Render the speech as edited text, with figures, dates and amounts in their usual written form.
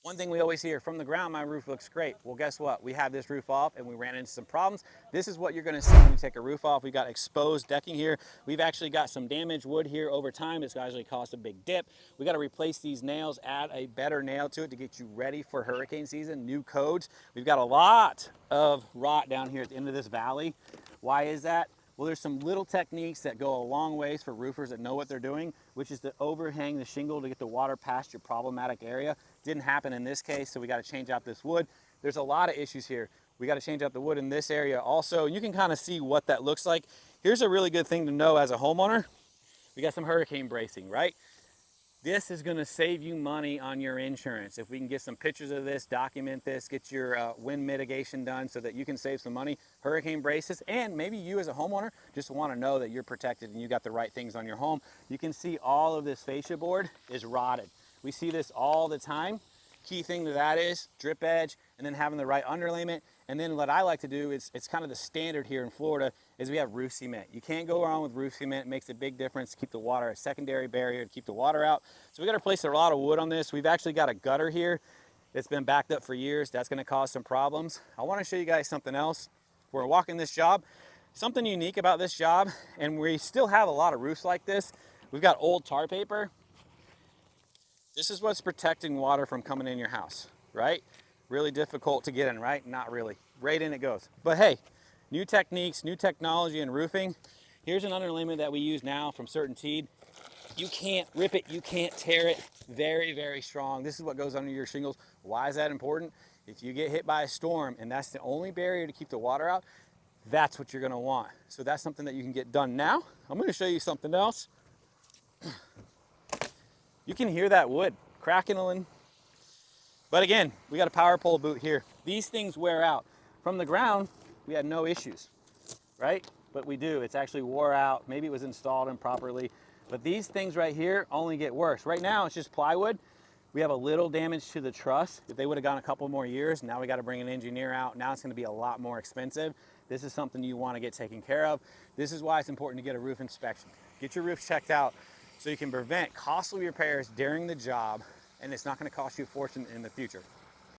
One thing we always hear, from the ground, my roof looks great. Well, guess what? We have this roof off and we ran into some problems. This is what you're gonna see when you take a roof off. We've got exposed decking here. We've actually got some damaged wood here over time. It's actually caused a big dip. We gotta replace these nails, add a better nail to it to get you ready for hurricane season, new codes. We've got a lot of rot down here at the end of this valley. Why is that? Well, there's some little techniques that go a long ways for roofers that know what they're doing, which is to overhang the shingle to get the water past your problematic area. Didn't happen in this case, so we got to change out this wood. There's a lot of issues here. We got to change out the wood in this area also. You can kind of see what that looks like. Here's a really good thing to know as a homeowner. We got some hurricane bracing, right? This is gonna save you money on your insurance. If we can get some pictures of this, document this, get your wind mitigation done so that you can save some money, hurricane braces, and maybe you as a homeowner just wanna know that you're protected and you got the right things on your home. You can see all of this fascia board is rotted. We see this all the time. Key thing to that is drip edge and then having the right underlayment. And then what I like to do is, it's kind of the standard here in Florida, is we have roof cement. You can't go wrong with roof cement. It makes a big difference to keep the water, a secondary barrier to keep the water out. So we got to replace a lot of wood on this. We've actually got a gutter here. It's been backed up for years. That's going to cause some problems. I want to show you guys something else. We're walking this job. Something unique about this job, and we still have a lot of roofs like this. We've got old tar paper. This is what's protecting water from coming in your house, right? Really difficult to get in, right? Not really. Right in it goes. But hey, new techniques, new technology in roofing. Here's an underlayment that we use now from CertainTeed. You can't rip it, you can't tear it. Very, very strong. This is what goes under your shingles. Why is that important? If you get hit by a storm and that's the only barrier to keep the water out, that's what you're gonna want. So that's something that you can get done now. I'm gonna show you something else. You can hear that wood crackling. But again, we got a power pole boot here. These things wear out. From the ground, we had no issues, right? But we do. It's actually wore out. Maybe it was installed improperly. But these things right here only get worse. Right now, it's just plywood. We have a little damage to the truss. If they would have gone a couple more years, now we got to bring an engineer out. Now it's going to be a lot more expensive. This is something you want to get taken care of. This is why it's important to get a roof inspection. Get your roof checked out so you can prevent costly repairs during the job, and it's not going to cost you a fortune in the future.